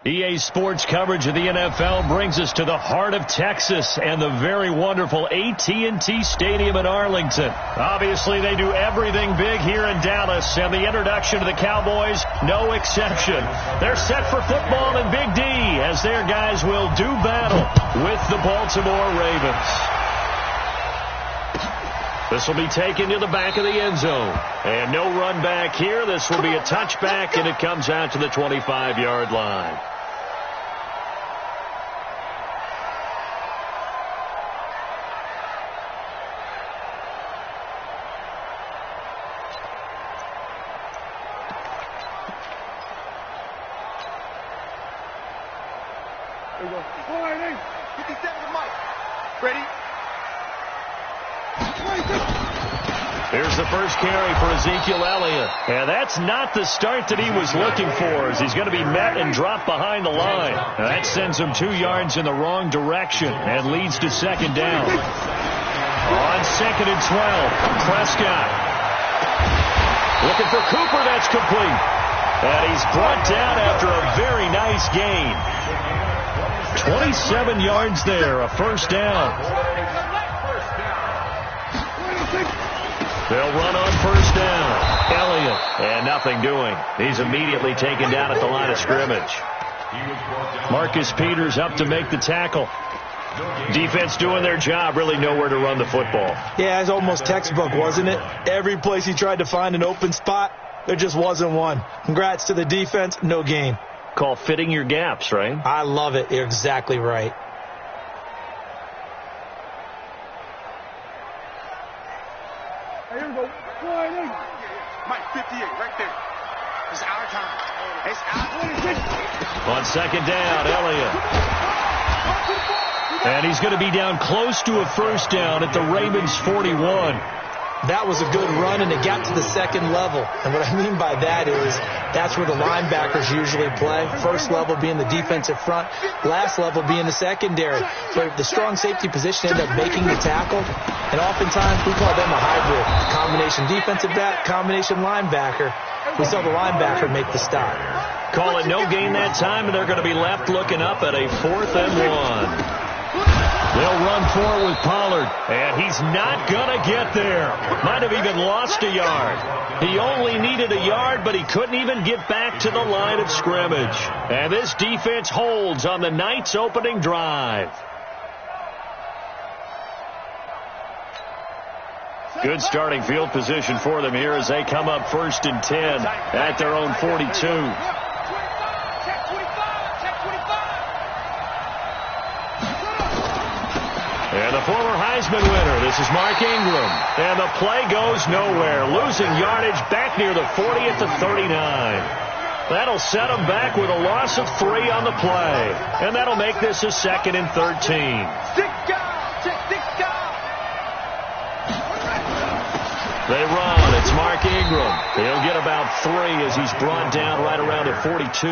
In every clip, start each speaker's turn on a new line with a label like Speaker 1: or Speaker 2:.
Speaker 1: EA Sports coverage of the NFL brings us to the heart of Texas and the very wonderful AT&T Stadium in Arlington. Obviously, they do everything big here in Dallas, and the introduction to the Cowboys, no exception. They're set for football in Big D as their guys will do battle with the Baltimore Ravens. This will be taken to the back of the end zone. And no run back here. This will be a touchback, and it comes out to the 25-yard line.
Speaker 2: There we go. 57 to Mike. Ready?
Speaker 1: Here's the first carry for Ezekiel Elliott. And that's not the start that he was looking for, as he's going to be met and dropped behind the line. Now that sends him 2 yards in the wrong direction and leads to second down. On 2nd and 12, Prescott. Looking for Cooper, that's complete. And he's brought down after a very nice gain. 27 yards there, a first down. They'll run on first down. Elliott, and nothing doing. He's immediately taken down at the line of scrimmage. Marcus Peters up to make the tackle. Defense doing their job, really nowhere to run the football.
Speaker 3: Yeah, it's almost textbook, wasn't it? Every place he tried to find an open spot, there just wasn't one. Congrats to the defense, no gain.
Speaker 1: Call fitting your gaps, right?
Speaker 3: I love it. You're exactly right.
Speaker 2: Here we go. Mike, 58, right there. It's our time. It's our 26.
Speaker 1: On second down, Elliott. And he's going to be down close to a first down at the Ravens 41.
Speaker 3: That was a good run, and it got to the second level. And what I mean by that is that's where the linebackers usually play. First level being the defensive front, last level being the secondary. So the strong safety position ended up making the tackle, and oftentimes we call them a hybrid. Combination defensive back, combination linebacker. We saw the linebacker make the stop.
Speaker 1: Call it no gain that time, and they're going to be left looking up at a 4th and 1. They'll run forward with Pollard, and he's not going to get there. Might have even lost a yard. He only needed a yard, but he couldn't even get back to the line of scrimmage. And this defense holds on the night's opening drive. Good starting field position for them here as they come up 1st and 10 at their own 42. And the former Heisman winner, this is Mark Ingram. And the play goes nowhere. Losing yardage back near the 40 at the 39. That'll set them back with a loss of 3 on the play. And that'll make this a 2nd and 13. They run. It's Mark Ingram. He'll get about 3 as he's brought down right around the 42.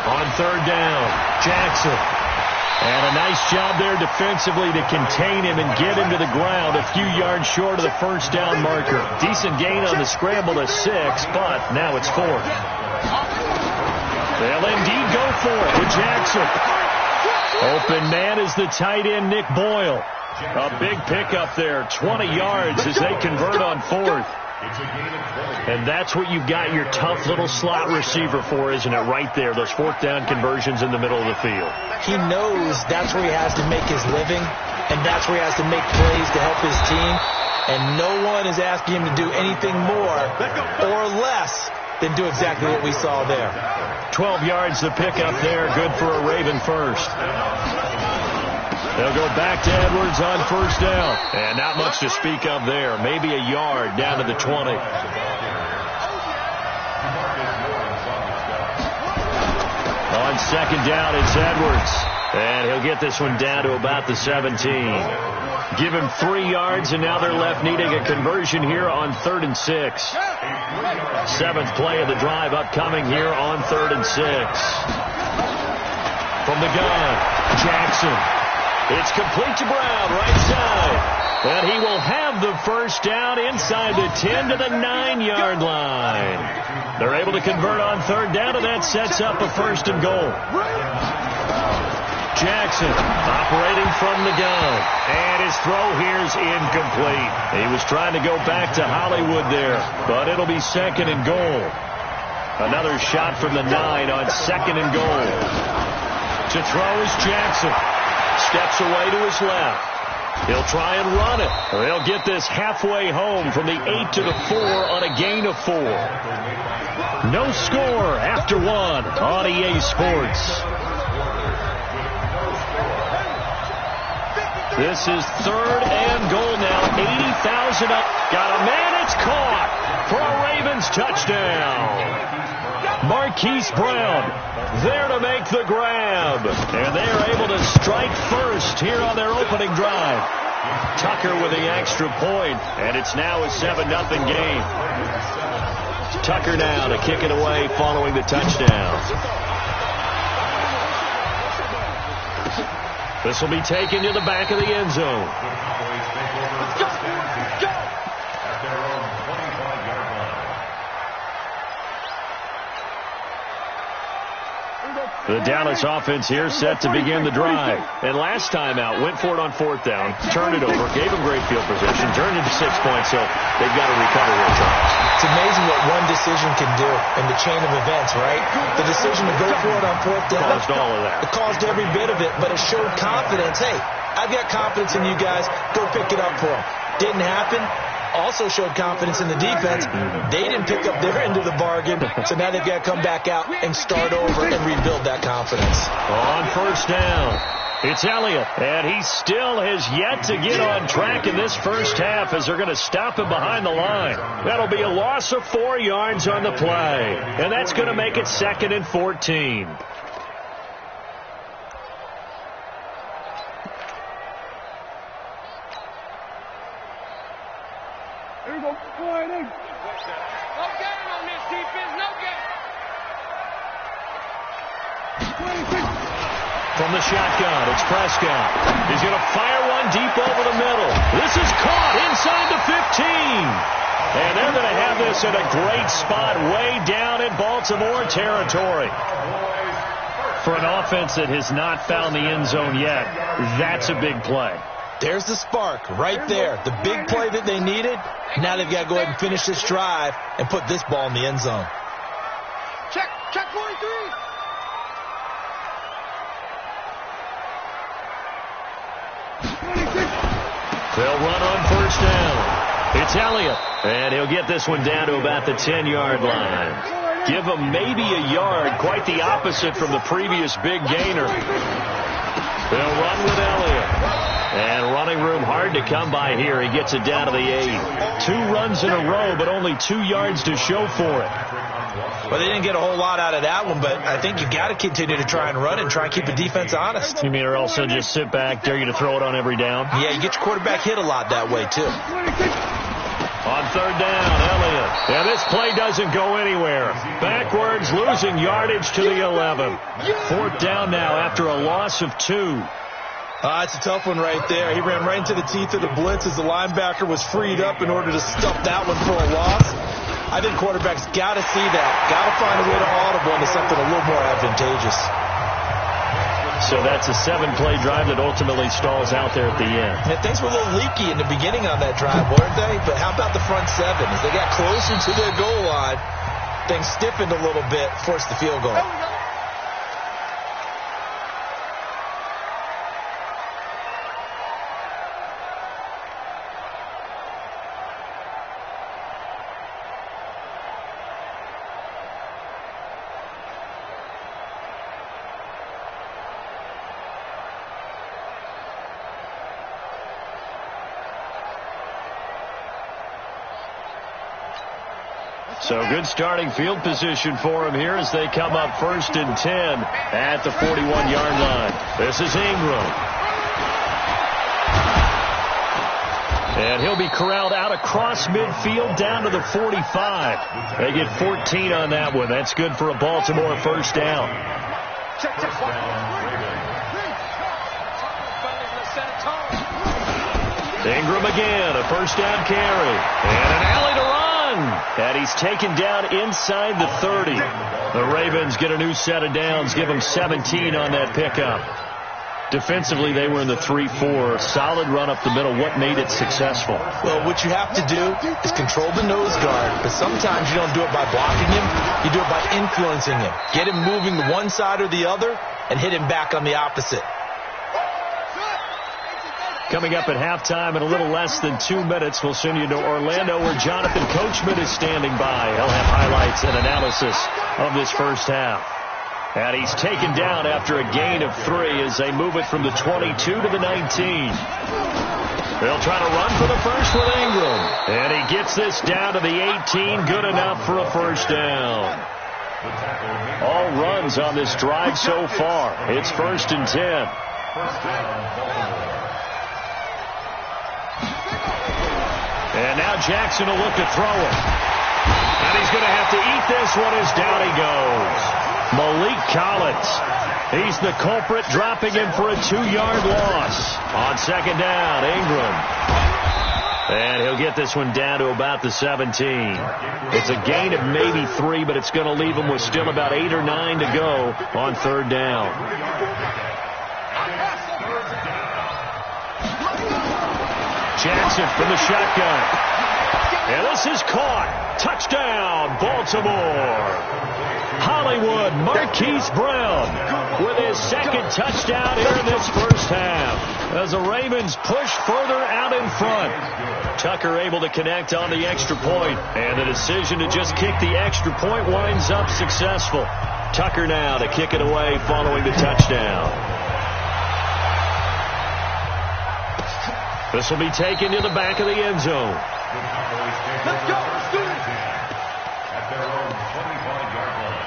Speaker 1: On 3rd down, Jackson. And a nice job there defensively to contain him and get him to the ground a few yards short of the first down marker. Decent gain on the scramble to 6, but now it's 4th. They'll indeed go for it with Jackson. Open man is the tight end, Nick Boyle. A big pickup there, 20 yards as they convert on 4th. And that's what you've got your tough little slot receiver for, isn't it? Right there, those 4th down conversions in the middle of the field.
Speaker 3: He knows that's where he has to make his living, and that's where he has to make plays to help his team. And no one is asking him to do anything more or less than do exactly what we saw there.
Speaker 1: 12 yards to pick up there, good for a Raven first. They'll go back to Edwards on 1st down. And not much to speak of there. Maybe a yard down to the 20. On 2nd down, it's Edwards. And he'll get this one down to about the 17. Give him 3 yards, and now they're left needing a conversion here on 3rd and 6. 7th play of the drive upcoming here on 3rd and 6. From the gun, Jackson. It's complete to Brown, right side. And he will have the first down inside the 10 to the 9-yard line. They're able to convert on third down, and that sets up a first and goal. Jackson operating from the gun. And his throw here's incomplete. He was trying to go back to Hollywood there, but it'll be second and goal. Another shot from the 9 on second and goal. To throw is Jackson. Steps away to his left. He'll try and run it. They'll get this halfway home from the 8 to the 4 on a gain of 4. No score after 1 on EA Sports. This is third and goal now. 80,000 up. Got a man. It's caught for a Ravens touchdown. Marquise Brown there to make the grab. And they're able to strike first here on their opening drive. Tucker with the extra point, and it's now a 7-0 game. Tucker now to kick it away following the touchdown. This will be taken to the back of the end zone. The Dallas offense here set to begin the drive. And last time out, went for it on fourth down, turned it over, gave them great field position, turned it to 6 points, so they've got to recover here, Charles.
Speaker 3: It's amazing what one decision can do in the chain of events, right? The decision to go for it on fourth down.
Speaker 1: Caused all of that.
Speaker 3: It caused every bit of it, but it showed confidence. Hey, I've got confidence in you guys. Go pick it up for them. Didn't happen. Also showed confidence in the defense. They didn't pick up their end of the bargain, so now they've got to come back out and start over and rebuild that confidence.
Speaker 1: On first down, it's Elliott, and he still has yet to get on track in this first half as they're going to stop him behind the line. That'll be a loss of 4 yards on the play, and that's going to make it 2nd and 14.
Speaker 2: Here we go. Go ahead, in.
Speaker 4: No game on this defense. No game.
Speaker 2: 26.
Speaker 1: From the shotgun, it's Prescott. He's going to fire one deep over the middle. This is caught inside the 15. And they're going to have this in a great spot way down in Baltimore territory. For an offense that has not found the end zone yet, that's a big play.
Speaker 3: There's the spark right there. The big play that they needed. Now they've got to go ahead and finish this drive and put this ball in the end zone.
Speaker 4: Check 43.
Speaker 1: They'll run on first down. It's Elliott, and he'll get this one down to about the 10-yard line. Give him maybe a yard, quite the opposite from the previous big gainer. They'll run with Elliott. And running room hard to come by here. He gets it down to the 8. 2 runs in a row, but only 2 yards to show for it.
Speaker 3: Well, they didn't get a whole lot out of that one, but I think you got to continue to try and run and try and keep the defense honest.
Speaker 1: You mean or else they'll just sit back, dare you to throw it on every down?
Speaker 3: Yeah, you get your quarterback hit a lot that way, too.
Speaker 1: On third down, Elliott. And this play doesn't go anywhere. Backwards, losing yardage to the 11. Fourth down now after a loss of 2.
Speaker 3: It's a tough one right there. He ran right into the teeth of the blitz as the linebacker was freed up in order to stuff that one for a loss. I think quarterbacks got to see that. Got to find a way to audible into something a little more advantageous.
Speaker 1: So that's a 7-play drive that ultimately stalls out there at the end.
Speaker 3: And things were a little leaky in the beginning on that drive, weren't they? But how about the front 7? As they got closer to their goal line, things stiffened a little bit, forced the field goal.
Speaker 1: So good starting field position for him here as they come up 1st and 10 at the 41-yard line. This is Ingram. And he'll be corralled out across midfield down to the 45. They get 14 on that one. That's good for a Baltimore first down.
Speaker 4: set a tone.
Speaker 1: Ingram again, a first down carry. And an alley to run. And he's taken down inside the 30. The Ravens get a new set of downs, give them 17 on that pickup. Defensively, they were in the 3-4. Solid run up the middle. What made it successful?
Speaker 3: Well, what you have to do is control the nose guard, but sometimes you don't do it by blocking him. You do it by influencing him. Get him moving to one side or the other and hit him back on the opposite.
Speaker 1: Coming up at halftime in a little less than 2 minutes, we'll send you to Orlando where Jonathan Coachman is standing by. He'll have highlights and analysis of this first half. And he's taken down after a gain of 3 as they move it from the 22 to the 19. They'll try to run for the first with Ingram. And he gets this down to the 18. Good enough for a first down. All runs on this drive so far. It's 1st and 10. And now Jackson will look to throw it. And he's going to have to eat this one as down he goes. Malik Collins. He's the culprit, dropping him for a 2-yard loss. On second down, Ingram. And he'll get this one down to about the 17. It's a gain of maybe 3, but it's going to leave him with still about 8 or 9 to go on 3rd down. Jackson from the shotgun. And this is caught. Touchdown, Baltimore. Hollywood Marquise Brown with his second touchdown here in this first half as the Ravens push further out in front. Tucker able to connect on the extra point, and the decision to just kick the extra point winds up successful. Tucker now to kick it away following the touchdown. This will be taken to the back of the end zone.
Speaker 2: Let's go. Let's do this.
Speaker 5: At their own 25-yard line.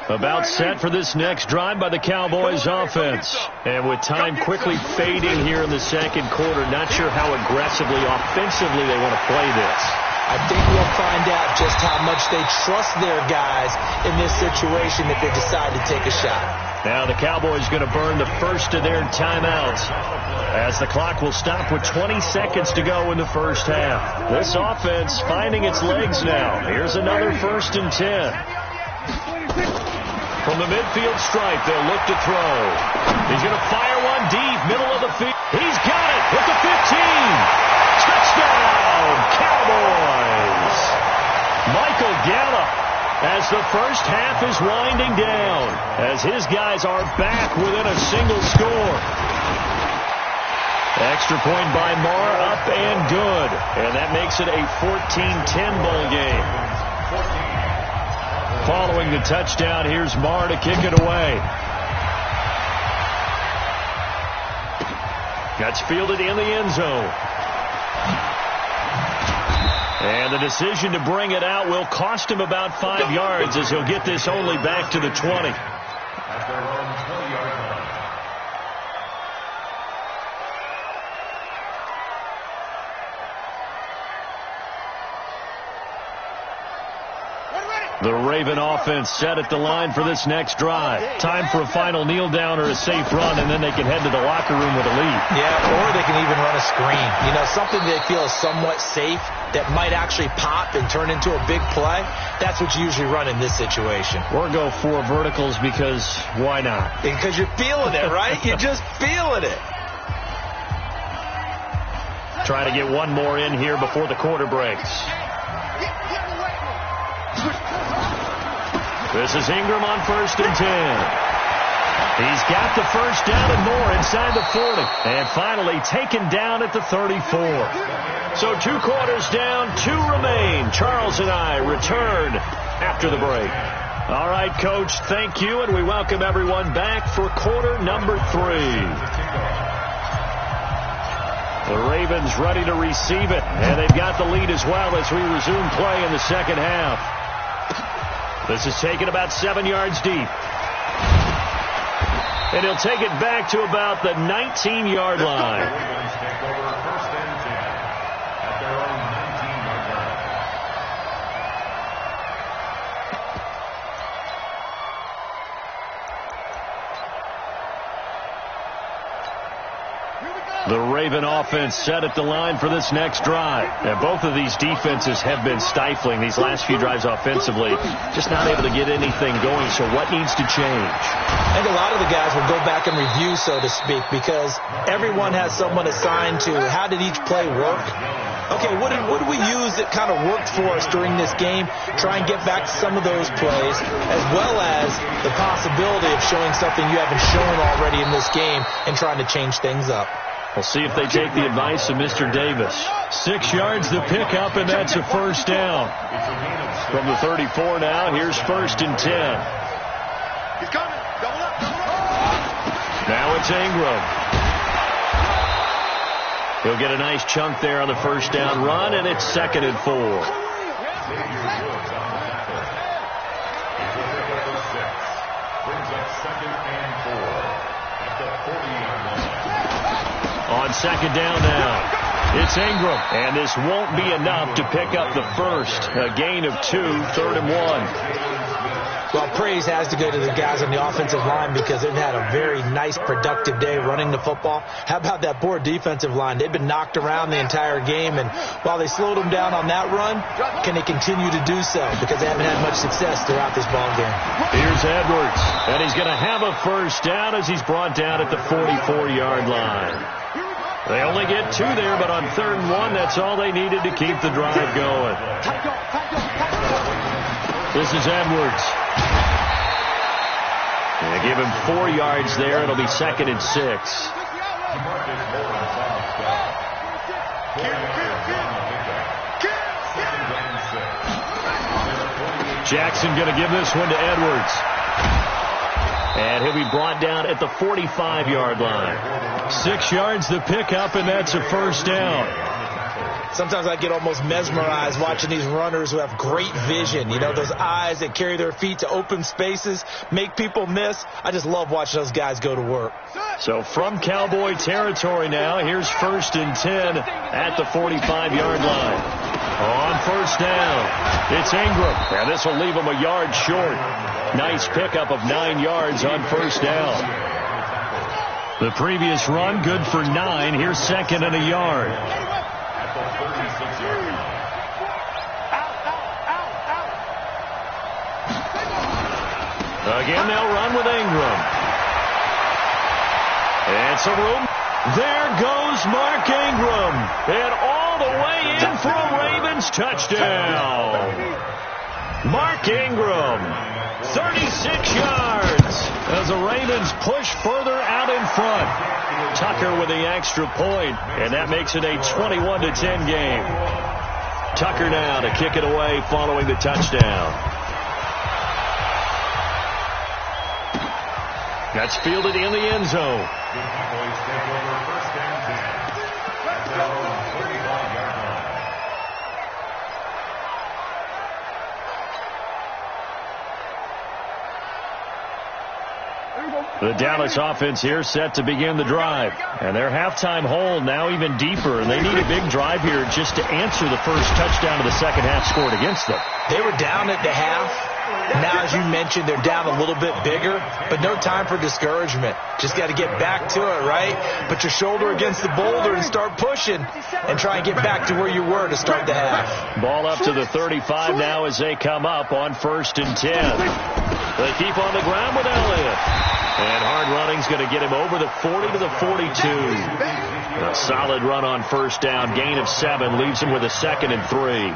Speaker 1: About set for this next drive by the Cowboys offense. And with time quickly fading here in the second quarter, not sure how aggressively, offensively they want to play this.
Speaker 3: I think we'll find out just how much they trust their guys in this situation if they decide to take a shot.
Speaker 1: Now the Cowboys going to burn the first of their timeouts as the clock will stop with 20 seconds to go in the first half. This offense finding its legs now. Here's another 1st and 10. From the midfield stripe, they'll look to throw. He's going to fire one deep, middle of the field. He's got it at the 15. Touchdown, Cowboys. Michael Gallup as the first half is winding down, as his guys are back within a single score. Extra point by Marr, up and good. And that makes it a 14-10 ball game. Following the touchdown, here's Marr to kick it away. That's fielded in the end zone. And the decision to bring it out will cost him about 5 yards as he'll get this only back to the 20.
Speaker 5: At their own 20-yard line.
Speaker 1: The Raven offense set at the line for this next drive. Time for a final kneel down or a safe run, and then they can head to the locker room with a lead.
Speaker 3: Yeah, or they can even run a screen. You know, something they feel is somewhat safe that might actually pop and turn into a big play. That's what you usually run in this situation.
Speaker 1: Or go 4 verticals because why not?
Speaker 3: Because you're feeling it, right? You're just feeling it.
Speaker 1: Try to get one more in here before the quarter breaks. This is Ingram on 1st and 10. He's got the first down and more inside the 40. And finally taken down at the 34. So 2 quarters down, 2 remain. Charles and I return after the break. All right, Coach, thank you, and we welcome everyone back for quarter number 3. The Ravens ready to receive it, and they've got the lead as well as we resume play in the second half. This is taken about 7 yards deep. And he'll take it back to about the 19-yard line. The Raven offense set at the line for this next drive. And both of these defenses have been stifling these last few drives offensively. Just not able to get anything going. So what needs to change?
Speaker 3: I think a lot of the guys will go back and review, so to speak, because everyone has someone assigned to how did each play work. Okay, what did we use that kind of worked for us during this game? Try and get back to some of those plays, as well as the possibility of showing something you haven't shown already in this game and trying to change things up.
Speaker 1: We'll see if they take the advice of Mr. Davis. 6 yards the pickup, and that's a first down. From the 34 now, here's 1st and 10.
Speaker 2: He's coming. Double up.
Speaker 1: Now it's Ingram. He'll get a nice chunk there on the first down run, and it's 2nd and 4. On 2nd down now, it's Ingram. And this won't be enough to pick up the first. A gain of 2, 3rd and 1.
Speaker 3: Well, praise has to go to the guys on the offensive line because they've had a very nice, productive day running the football. How about that poor defensive line? They've been knocked around the entire game, and while they slowed them down on that run, can they continue to do so? Because they haven't had much success throughout this ball game.
Speaker 1: Here's Edwards, and he's going to have a first down as he's brought down at the 44-yard line. They only get 2 there, but on 3rd and 1, that's all they needed to keep the drive going. This is Edwards. They give him 4 yards there. It'll be 2nd and 6. Jackson going to give this one to Edwards. And he'll be brought down at the 45-yard line. 6 yards the pickup, and that's a first down.
Speaker 3: Sometimes I get almost mesmerized watching these runners who have great vision. You know, those eyes that carry their feet to open spaces, make people miss. I just love watching those guys go to work.
Speaker 1: So from Cowboy territory now, here's 1st and 10 at the 45-yard line. On first down, it's Ingram. And this will leave him a yard short. Nice pickup of 9 yards on first down. The previous run, good for 9. Here's 2nd and a yard. Again, they'll run with Ingram. And some room. There goes Mark Ingram. And all the way in for a Ravens touchdown. Mark Ingram, 36 yards as the Ravens push further out in front. Tucker with the extra point, and that makes it a 21-10 game. Tucker now to kick it away following the touchdown. That's fielded in the end zone.
Speaker 5: The Cowboys take over 1st and 10 at their own 35-yard line.
Speaker 1: The Dallas offense here set to begin the drive. And their halftime hole now even deeper. And they need a big drive here just to answer the first touchdown of the second half scored against them.
Speaker 3: They were down at the half. Now, as you mentioned, they're down a little bit bigger, but no time for discouragement. Just got to get back to it, right? Put your shoulder against the boulder and start pushing and try and get back to where you were to start the half.
Speaker 1: Ball up to the 35 now as they come up on 1st and 10. They keep on the ground with Elliott. And hard running's going to get him over the 40 to the 42. A solid run on first down. Gain of 7 leaves him with a 2nd and 3.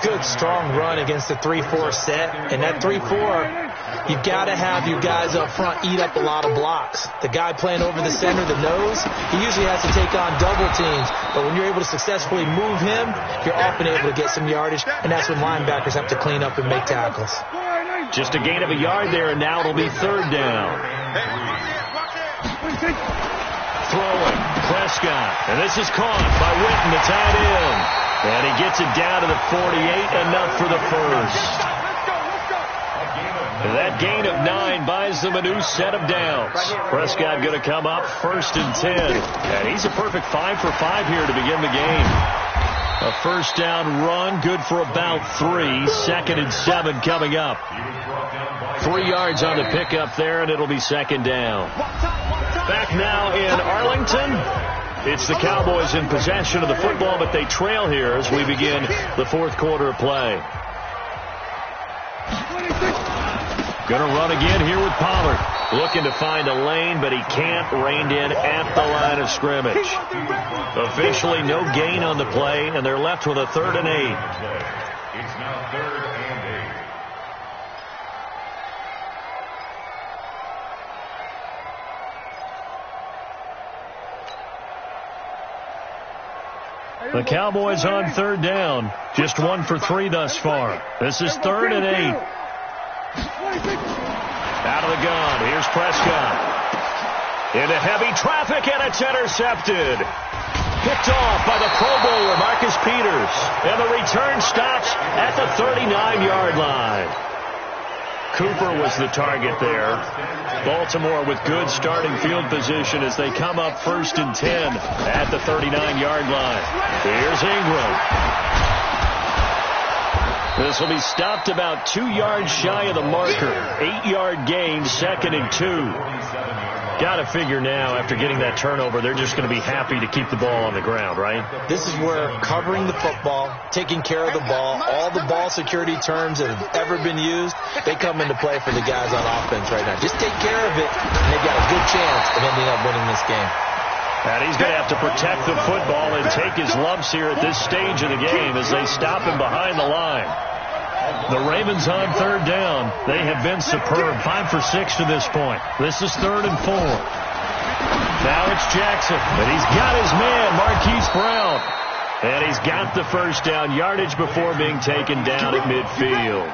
Speaker 3: Good, strong run against the 3-4 set. And that 3-4, you've got to have your guys up front eat up a lot of blocks. The guy playing over the center, the nose, he usually has to take on double teams. But when you're able to successfully move him, you're often able to get some yardage. And that's when linebackers have to clean up and make tackles.
Speaker 1: Just a gain of a yard there, and now it'll be 3rd down. Throwing, Prescott. And this is caught by Witten, the tight end. And he gets it down to the 48, enough for the first. That gain of 9 buys them a new set of downs. Prescott going to come up 1st and 10. And he's a perfect 5 for 5 here to begin the game. A first down run, good for about 3. 2nd and 7 coming up. 3 yards on the pickup there, and it'll be 2nd down. Back now in Arlington. It's the Cowboys in possession of the football, but they trail here as we begin the fourth quarter of play. Going to run again here with Pollard. Looking to find a lane, but he can't. Reined in at the line of scrimmage. Officially no gain on the play, and they're left with a 3rd and 8.
Speaker 5: It's now 3rd and 8.
Speaker 1: The Cowboys on 3rd down. Just 1 for 3 thus far. This is 3rd and 8. Out of the gun. Here's Prescott. Into heavy traffic, and it's intercepted. Picked off by the Pro Bowler, Marcus Peters. And the return stops at the 39-yard line. Cooper was the target there. Baltimore with good starting field position as they come up 1st and 10 at the 39-yard line. Here's Ingram. This will be stopped about 2 yards shy of the marker. 8-yard gain, 2nd and 2. Got to figure now, after getting that turnover, they're just going to be happy to keep the ball on the ground, right?
Speaker 3: This is where covering the football, taking care of the ball, all the ball security terms that have ever been used, they come into play for the guys on offense right now. Just take care of it, and they've got a good chance of ending up winning this game.
Speaker 1: And he's going to have to protect the football and take his lumps here at this stage of the game as they stop him behind the line. The Ravens on 3rd down. They have been superb. 5 for 6 to this point. This is 3rd and 4. Now it's Jackson. And he's got his man, Marquise Brown. And he's got the first down yardage before being taken down at midfield.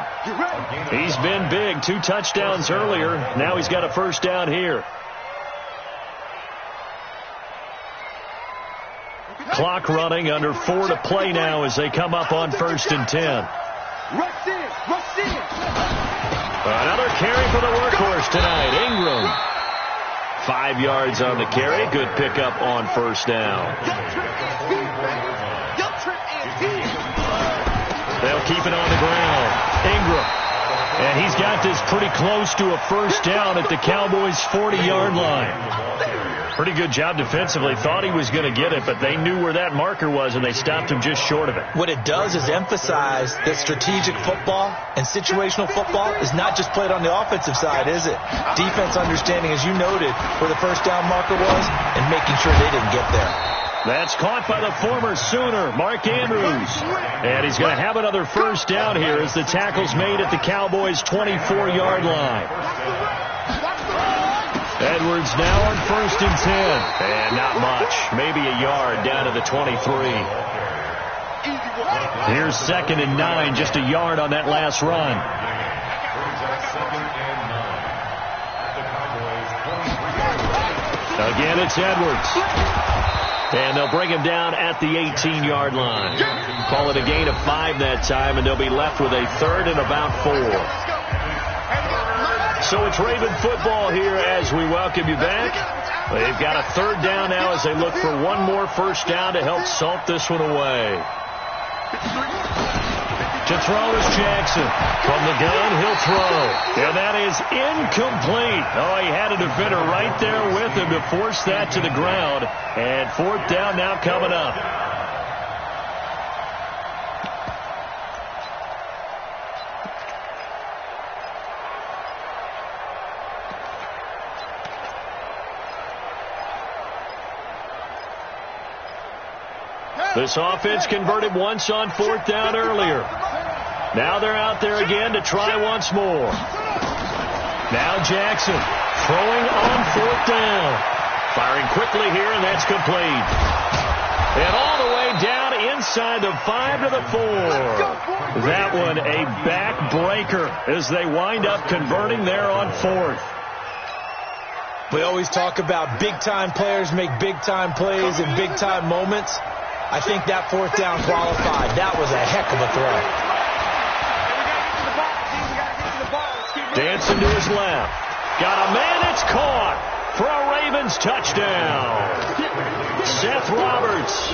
Speaker 1: He's been big. 2 touchdowns earlier. Now he's got a first down here. Clock running, under 4 to play now as they come up on 1st and 10. Another carry for the workhorse tonight, Ingram. 5 yards on the carry. Good pickup on first down. They'll keep it on the ground. Ingram. And he's got this pretty close to a first down at the Cowboys' 40-yard line. Pretty good job defensively. Thought he was going to get it, but they knew where that marker was, and they stopped him just short of it.
Speaker 3: What it does is emphasize that strategic football and situational football is not just played on the offensive side, is it? Defense understanding, as you noted, where the first down marker was and making sure they didn't get there.
Speaker 1: That's caught by the former Sooner, Mark Andrews. And he's going to have another first down here as the tackle's made at the Cowboys' 24-yard line. Edwards now on 1st and 10. And not much. Maybe a yard down to the 23. Here's 2nd and 9. Just a yard on that last run. Again, it's Edwards. And they'll bring him down at the 18-yard line. Call it a gain of 5 that time, and they'll be left with a 3rd and about 4. So it's Raven football here as we welcome you back. They've got a 3rd down now as they look for one more first down to help salt this one away. To throw is Jackson. From the gun, he'll throw. And that is incomplete. Oh, he had a defender right there with him to force that to the ground. And 4th down now coming up. This offense converted once on 4th down earlier. Now they're out there again to try once more. Now Jackson throwing on 4th down. Firing quickly here, and that's complete. And all the way down inside the 5 to the 4. That one a backbreaker as they wind up converting there on 4th.
Speaker 3: We always talk about big-time players make big-time plays in big-time moments. I think that 4th down qualified. That was a heck of a throw.
Speaker 1: Dancing to his left. Got a man, it's caught for a Ravens touchdown. Seth Roberts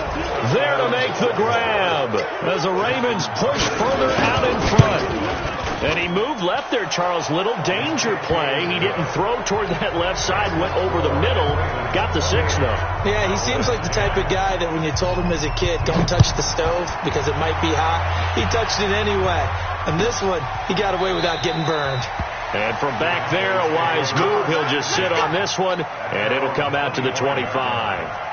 Speaker 1: there to make the grab as the Ravens push further out in front. And he moved left there, Charles. Little danger play. He didn't throw toward that left side, went over the middle, got the 6, though.
Speaker 3: Yeah, he seems like the type of guy that when you told him as a kid, don't touch the stove because it might be hot, he touched it anyway. And this one, he got away without getting burned.
Speaker 1: And from back there, a wise move. He'll just sit on this one, and it'll come out to the 25.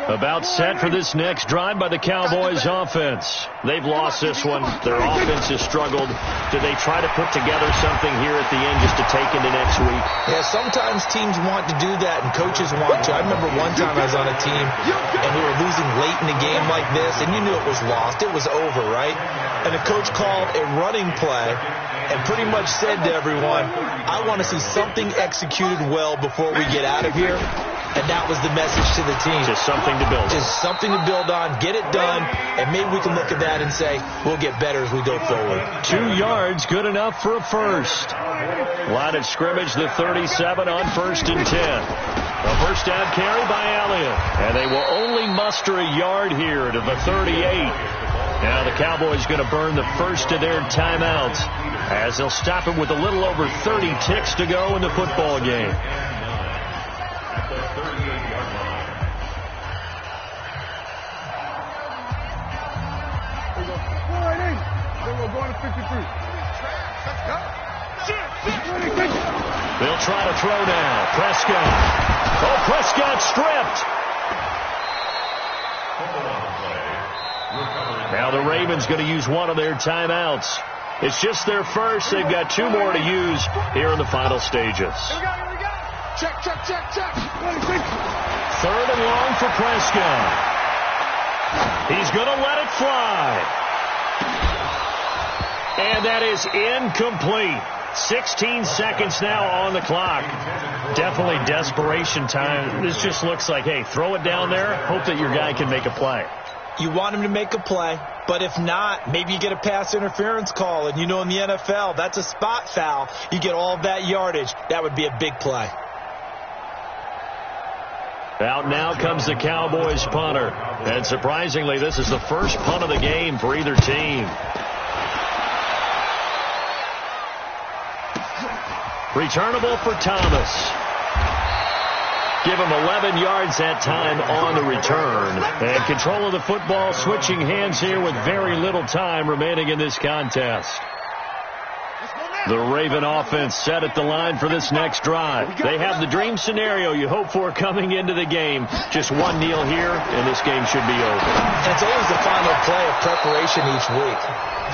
Speaker 1: About set for this next drive by the Cowboys offense. They've lost this one. Their offense has struggled. Do they try to put together something here at the end just to take into next week?
Speaker 3: Yeah, sometimes teams want to do that and coaches want to. I remember one time I was on a team and we were losing late in a game like this and you knew it was lost. It was over, right? And the coach called a running play and pretty much said to everyone, I want to see something executed well before we get out of here. And that was the message to the team.
Speaker 1: Just something to build on.
Speaker 3: Just something to build on, get it done, and maybe we can look at that and say, we'll get better as we go forward.
Speaker 1: 2 yards, good enough for a first. Line of scrimmage, the 37 on 1st and 10. A first down carry by Elliott. And they will only muster a yard here to the 38. Now the Cowboys going to burn the first of their timeouts as they'll stop it with a little over 30 ticks to go in the football game. They'll try to throw now. Prescott. Oh, Prescott stripped. Now the Ravens going to use one of their timeouts. It's just their first. They've got 2 more to use here in the final stages.
Speaker 2: Check.
Speaker 1: 3rd and long for Prescott. He's going to let it fly. And that is incomplete. 16 seconds now on the clock. Definitely desperation time. This just looks like, hey, throw it down there. Hope that your guy can make a play.
Speaker 3: You want him to make a play, but if not, maybe you get a pass interference call. And you know in the NFL, that's a spot foul. You get all of that yardage. That would be a big play.
Speaker 1: Out now comes the Cowboys punter. And surprisingly, this is the first punt of the game for either team. Returnable for Thomas. Give him 11 yards that time on the return. And control of the football switching hands here with very little time remaining in this contest. The Raven offense set at the line for this next drive. They have the dream scenario you hope for coming into the game. Just one kneel here, and this game should be over.
Speaker 3: And it's always the final play of preparation each week.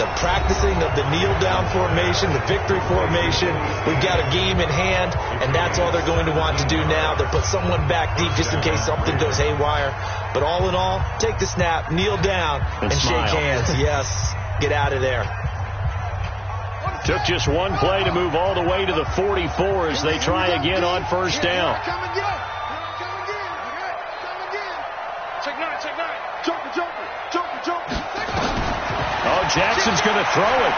Speaker 3: The practicing of the kneel-down formation, the victory formation. We've got a game in hand, and that's all they're going to want to do now. They'll put someone back deep just in case something goes haywire. But all in all, take the snap, kneel down, and shake hands. Yes, get out of there.
Speaker 1: Took just one play to move all the way to the 44 as they try again on first down.
Speaker 2: Come again. Check 9. Joker.
Speaker 1: Oh, Jackson's going to throw it.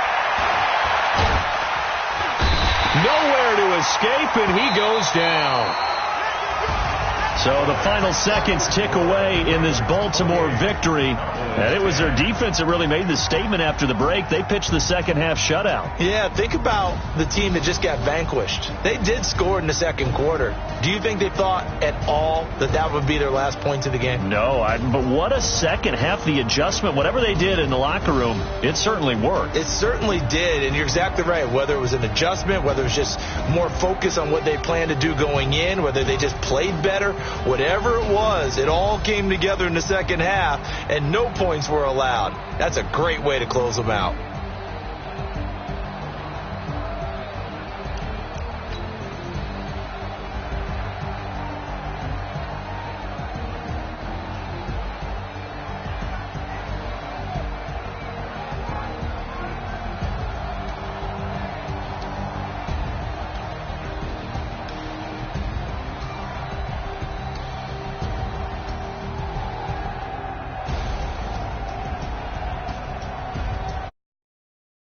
Speaker 1: Nowhere to escape, and he goes down. So the final seconds tick away in this Baltimore victory. And it was their defense that really made the statement after the break. They pitched the second half shutout.
Speaker 3: Yeah, think about the team that just got vanquished. They did score in the second quarter. Do you think they thought at all that that would be their last points of the game?
Speaker 1: No, but what a second half. The adjustment, whatever they did in the locker room, it certainly worked.
Speaker 3: It certainly did, and you're exactly right. Whether it was an adjustment, whether it was just more focus on what they planned to do going in, whether they just played better, whatever it was, it all came together in the second half, and no points were allowed. That's a great way to close them out.